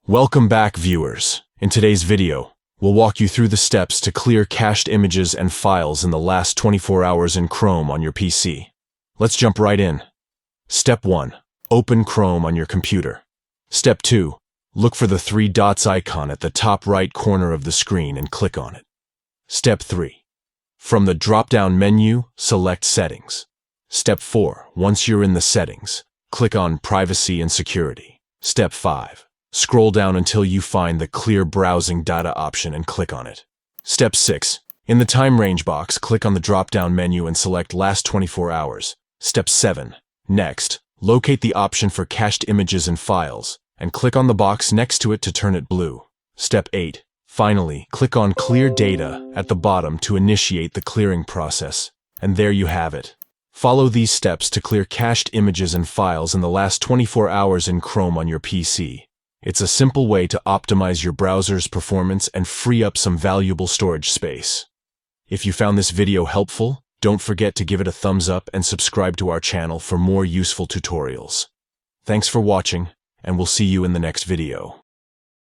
Welcome back, viewers. In today's video, we'll walk you through the steps to clear cached images and files in the last 24 hours in Chrome on your PC. Let's jump right in. Step 1. Open Chrome on your computer. Step 2. Look for the three dots icon at the top right corner of the screen and click on it. Step 3. From the drop-down menu, select Settings. Step 4. Once you're in the settings, click on Privacy and Security. Step 5. Scroll down until you find the Clear Browsing Data option and click on it. Step 6. In the time range box, click on the drop-down menu and select Last 24 hours. Step 7. Next, locate the option for cached images and files, and click on the box next to it to turn it blue. Step 8. Finally, click on Clear Data at the bottom to initiate the clearing process. And there you have it. Follow these steps to clear cached images and files in the last 24 hours in Chrome on your PC. It's a simple way to optimize your browser's performance and free up some valuable storage space. If you found this video helpful, don't forget to give it a thumbs up and subscribe to our channel for more useful tutorials. Thanks for watching, and we'll see you in the next video.